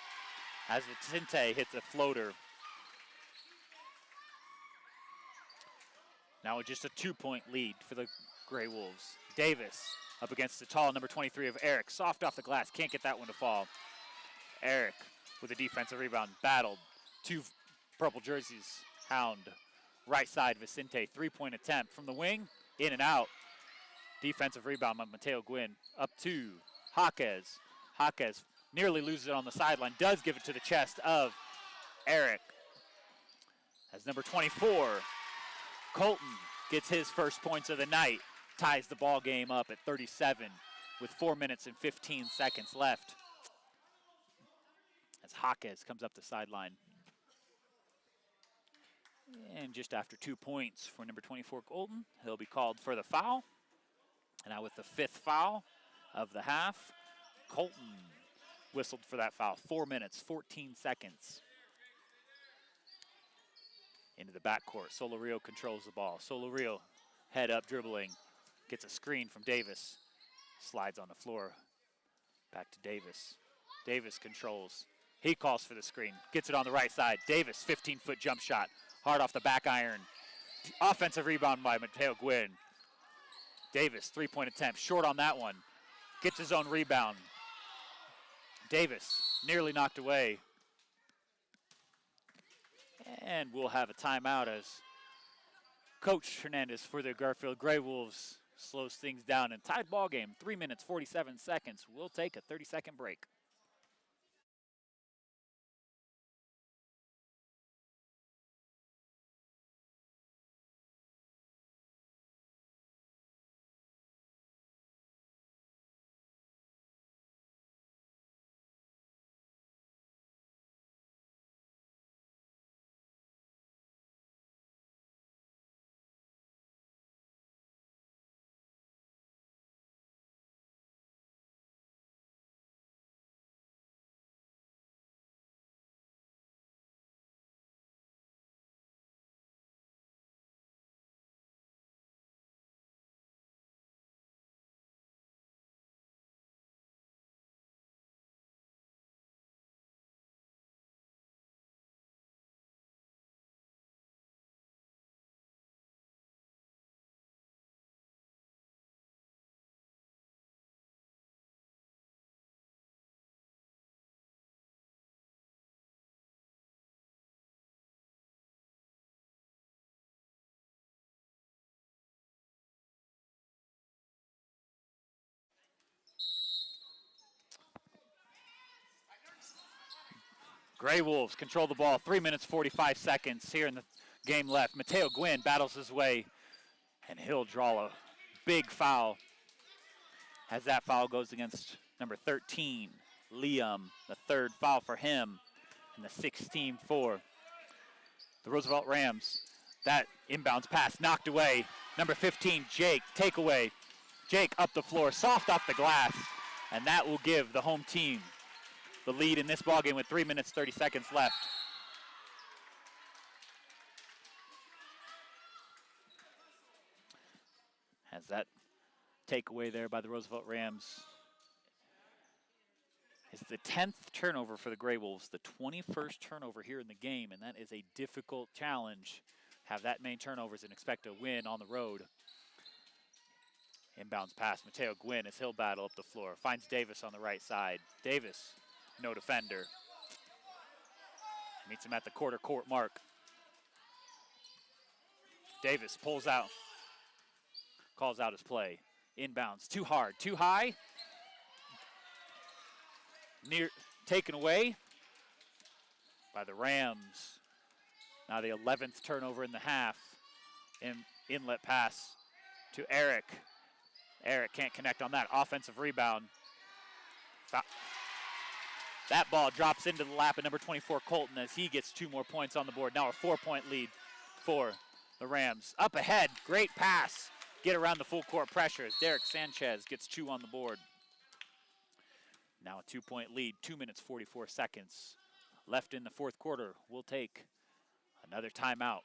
as Vicente hits a floater. Now with just a 2-point lead for the Gray Wolves. Davis up against the tall number 23 of Eric. Soft off the glass, can't get that one to fall. Eric with a defensive rebound, battled. 2 purple jerseys hound. Right side, Vicente, 3-point attempt from the wing, in and out. Defensive rebound by Mateo Gwynn. Up to Jaquez. Jaquez nearly loses it on the sideline, does give it to the chest of Eric. As number 24, Colton gets his first points of the night, ties the ball game up at 37 with 4 minutes and 15 seconds left. As Jaquez comes up the sideline. And just after 2 points for number 24, Colton, he'll be called for the foul. And now with the 5th foul of the half, Colton whistled for that foul. 4 minutes, 14 seconds. Into the backcourt, Solorio controls the ball. Solorio, head up dribbling, gets a screen from Davis. Slides on the floor, back to Davis. Davis controls. He calls for the screen, gets it on the right side. Davis, 15-foot jump shot, hard off the back iron. Offensive rebound by Mateo Gwynn. Davis, 3-point attempt, short on that one. Gets his own rebound. Davis, nearly knocked away. And we'll have a timeout as Coach Hernandez for the Garfield Gray Wolves slows things down. And tied ball game, 3 minutes, 47 seconds. We'll take a 30-second break. Gray Wolves control the ball. 3 minutes, 45 seconds here in the game left. Mateo Gwynn battles his way, and he'll draw a big foul as that foul goes against number 13, Liam. The 3rd foul for him, and the 16 for the Roosevelt Rams. That inbounds pass knocked away. Number 15, Jake, takeaway. Jake up the floor, soft off the glass, and that will give the home team the lead in this ballgame with 3 minutes, 30 seconds left. Has that takeaway there by the Roosevelt Rams is the 10th turnover for the Gray Wolves, the 21st turnover here in the game, and that is a difficult challenge. Have that many turnovers and expect a win on the road. Inbounds pass, Mateo Gwynn as he'll battle up the floor. Finds Davis on the right side. Davis, no defender. Meets him at the quarter court mark. Davis pulls out. Calls out his play. Inbounds, too hard, too high. Taken away by the Rams. Now the 11th turnover in the half. Inlet pass to Eric. Eric can't connect on that. Offensive rebound. That ball drops into the lap of number 24, Colton, as he gets 2 more points on the board. Now a 4-point lead for the Rams. Up ahead, great pass. Get around the full court pressure as Derek Sanchez gets 2 on the board. Now a 2-point lead, 2 minutes, 44 seconds left in the fourth quarter. We'll take another timeout.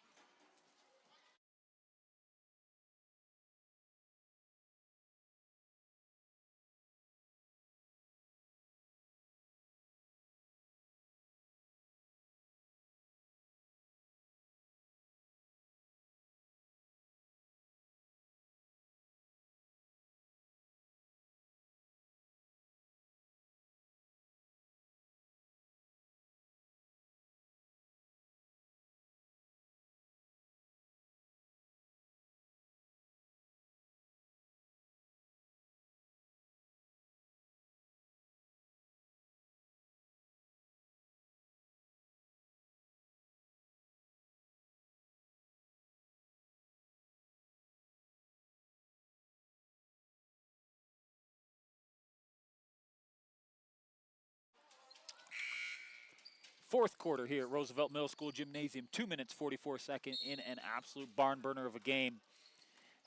Fourth quarter here at Roosevelt Middle School Gymnasium. 2 minutes, 44 seconds in an absolute barn burner of a game.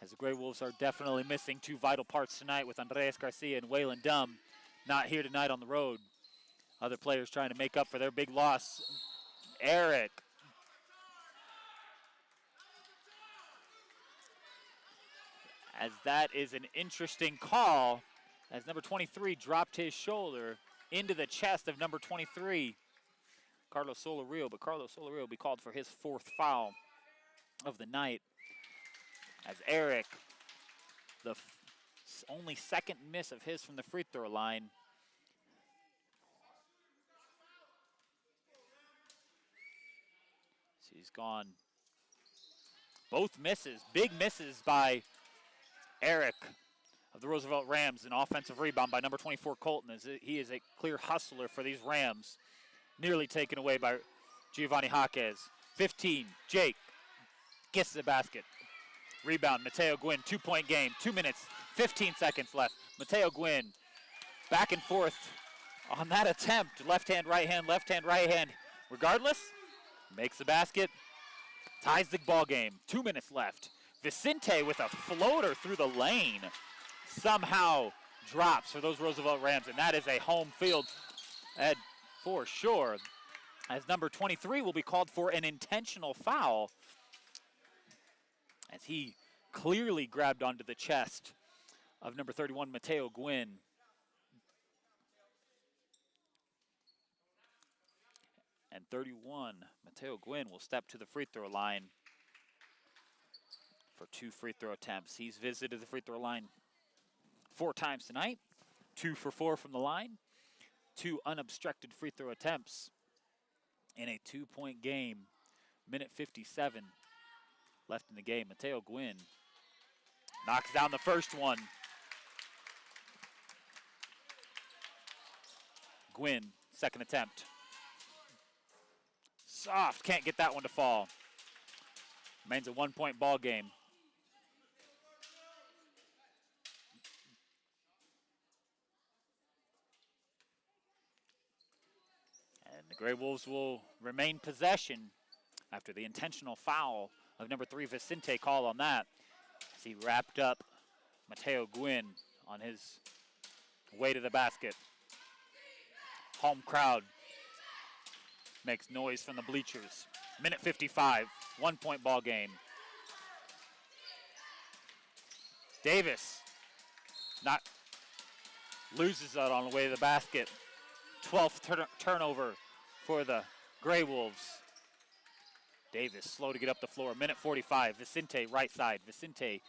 As the Grey Wolves are definitely missing 2 vital parts tonight with Andres Garcia and Waylon Dumb not here tonight on the road. Other players trying to make up for their big loss. Eric. As that is an interesting call, as number 23 dropped his shoulder into the chest of number 23, Carlos Solario, but Carlos Solario will be called for his 4th foul of the night. As Eric, the only 2nd miss of his from the free throw line. So he's gone. Both misses, big misses by Eric of the Roosevelt Rams. An offensive rebound by number 24, Colton, as he is a clear hustler for these Rams. Nearly taken away by Giovanni Jaquez. 15, Jake gets the basket. Rebound, Mateo Gwynn, 2-point game, 2 minutes, 15 seconds left. Mateo Gwynn back and forth on that attempt. Left hand, right hand, left hand, right hand. Regardless, makes the basket, ties the ball game. 2 minutes left. Vicente with a floater through the lane somehow drops for those Roosevelt Rams, and that is a home field for sure, as number 23 will be called for an intentional foul, as he clearly grabbed onto the chest of number 31, Mateo Gwynn. And 31, Mateo Gwynn, will step to the free throw line for 2 free throw attempts. He's visited the free throw line 4 times tonight, 2 for 4 from the line, 2 unobstructed free throw attempts in a 2-point game. Minute 57 left in the game. Mateo Gwynn knocks down the first one. Gwynn, 2nd attempt. Soft, can't get that one to fall. Remains a 1-point ball game. And the Grey Wolves will remain possession after the intentional foul of number 3, Vicente, call on that, as he wrapped up Mateo Gwynn on his way to the basket. Home crowd makes noise from the bleachers. Minute 55, 1-point ball game. Davis loses that on the way to the basket. 12th turnover for the Grey Wolves. Davis slow to get up the floor. Minute 45, Vicente right side. Vicente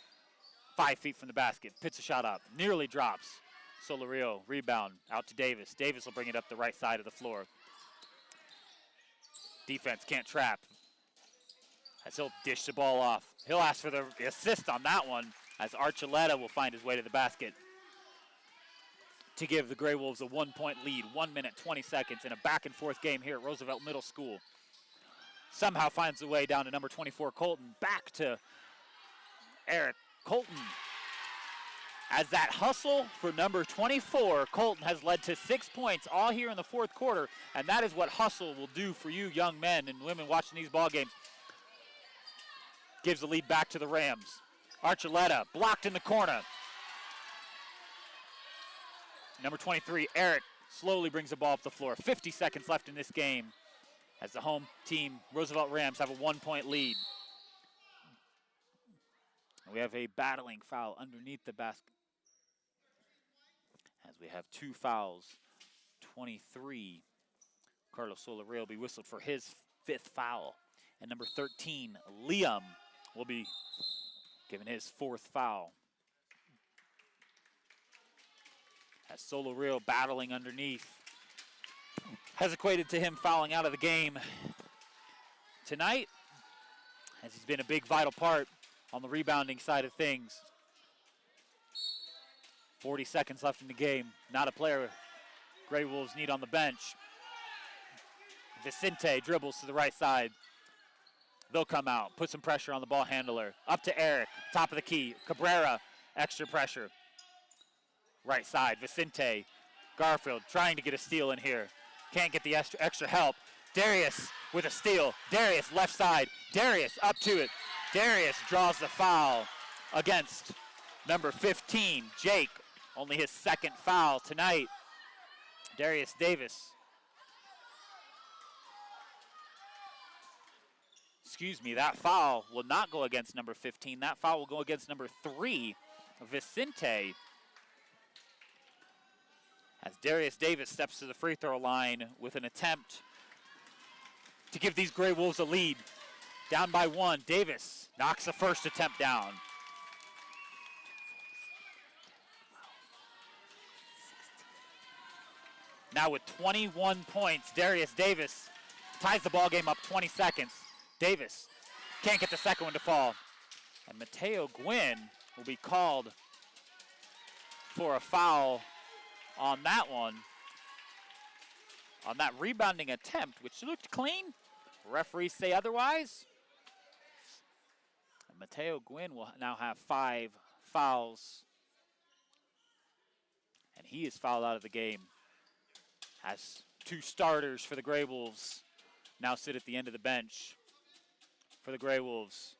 5 feet from the basket, pits a shot up, nearly drops. Solario rebound out to Davis. Davis will bring it up the right side of the floor. Defense can't trap, as he'll dish the ball off. He'll ask for the assist on that one, as Archuleta will find his way to the basket to give the Grey Wolves a 1-point lead. 1 minute, 20 seconds in a back-and-forth game here at Roosevelt Middle School. Somehow finds a way down to number 24, Colton. Back to Eric. Colton as that hustle for number 24, Colton, has led to 6 points all here in the fourth quarter, and that is what hustle will do for you young men and women watching these ball games. Gives the lead back to the Rams. Archuleta blocked in the corner. Number 23, Eric, slowly brings the ball up the floor. 50 seconds left in this game as the home team, Roosevelt Rams, have a 1-point lead. And we have a battling foul underneath the basket, as we have 2 fouls. 23, Carlos Solareal will be whistled for his 5th foul. And number 13, Liam, will be given his 4th foul. As Solareal battling underneath has equated to him fouling out of the game tonight, as he's been a big vital part on the rebounding side of things. 40 seconds left in the game. Not a player Grey Wolves need on the bench. Vicente dribbles to the right side. They'll come out, put some pressure on the ball handler. Up to Eric, top of the key. Cabrera, extra pressure. Right side, Vicente. Garfield trying to get a steal in here. Can't get the extra help. Darius with a steal. Darius left side. Darius up to it. Darius draws the foul against number 15, Jake. Only his 2nd foul tonight. Darius Davis. Excuse me, that foul will not go against number 15. That foul will go against number 3, Vicente. As Darius Davis steps to the free throw line with an attempt to give these Grey Wolves a lead. Down by 1, Davis knocks the first attempt down. Now with 21 points, Darius Davis ties the ball game up 20 seconds. Davis can't get the second one to fall. And Mateo Gwynn will be called for a foul on that one. On that rebounding attempt, which looked clean. Referees say otherwise. And Mateo Gwynn will now have 5 fouls. And he is fouled out of the game. As 2 starters for the Grey Wolves now sit at the end of the bench for the Grey Wolves.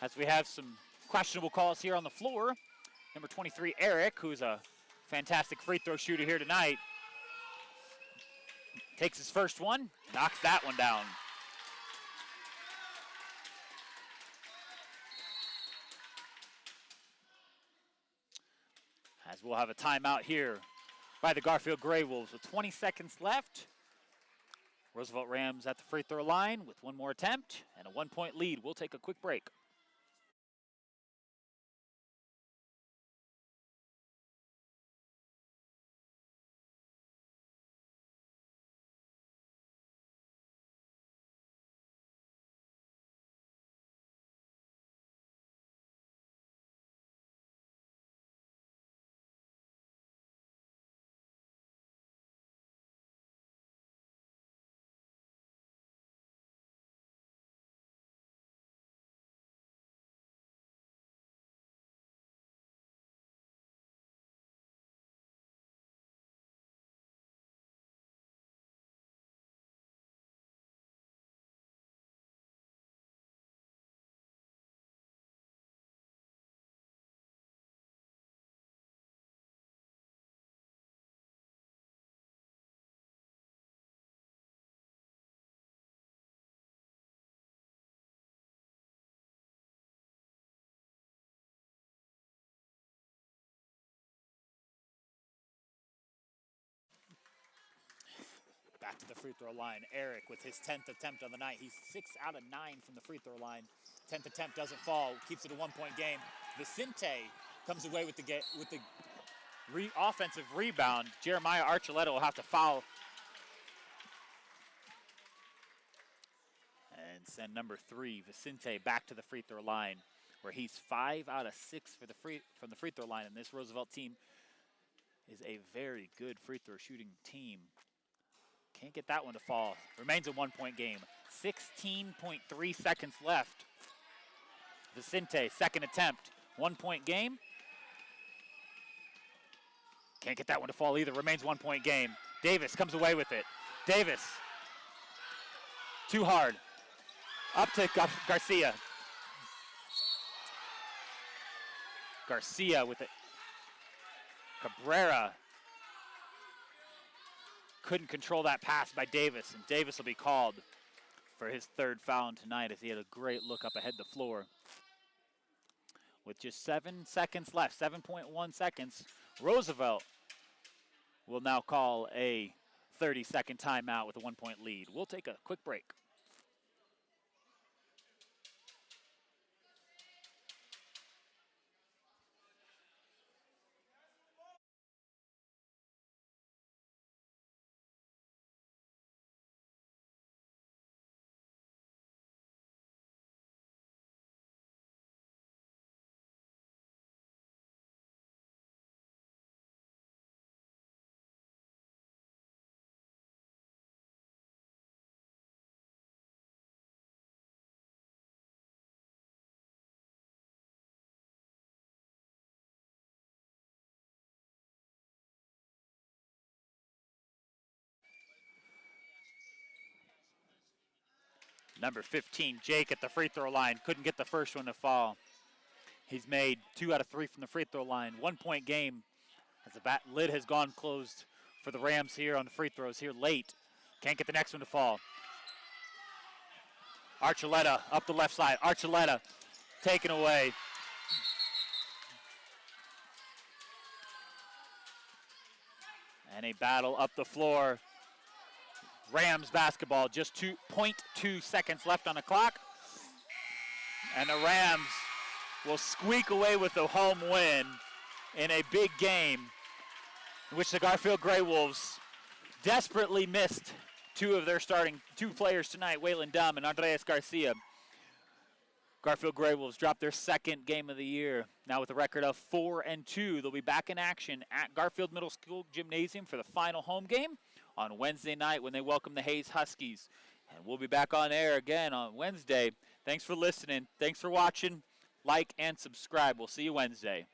As we have some questionable calls here on the floor. Number 23, Eric, who's a fantastic free throw shooter here tonight, takes his first one, knocks that one down. As we'll have a timeout here by the Garfield Grey Wolves with 20 seconds left. Roosevelt Rams at the free throw line with 1 more attempt and a 1-point lead. We'll take a quick break. Back to the free throw line. Eric with his 10th attempt on the night. He's 6 out of 9 from the free throw line. 10th attempt doesn't fall. Keeps it a 1-point game. Vicente comes away with the offensive rebound. Jeremiah Archuleta will have to foul and send number 3, Vicente, back to the free throw line. where he's 5 out of 6 from the free throw line, and this Roosevelt team is a very good free throw shooting team. Can't get that one to fall. Remains a 1-point game. 16.3 seconds left. Vicente, second attempt. 1-point game. Can't get that one to fall either. Remains 1-point game. Davis comes away with it. Davis. Too hard. Up to Garcia. Garcia with it. Cabrera couldn't control that pass by Davis, and Davis will be called for his third foul tonight as he had a great look up ahead the floor. With just 7 seconds left, 7.1 seconds, Roosevelt will now call a 30-second timeout with a 1-point lead. We'll take a quick break. Number 15, Jake at the free throw line. Couldn't get the first one to fall. He's made 2 out of 3 from the free throw line. 1-point game as the lid has gone closed for the Rams here on the free throws here late. Can't get the next one to fall. Archuleta up the left side. Archuleta taken away. And a battle up the floor. Rams basketball, just 2.2 seconds left on the clock. And the Rams will squeak away with the home win in a big game in which the Garfield Grey Wolves desperately missed 2 of their starting 2 players tonight, Waylon Dunn and Andres Garcia. Garfield Grey Wolves dropped their second game of the year. Now with a record of 4-2, they'll be back in action at Garfield Middle School Gymnasium for the final home game on Wednesday night when they welcome the Hayes Huskies. And we'll be back on air again on Wednesday. Thanks for listening. Thanks for watching. Like and subscribe. We'll see you Wednesday.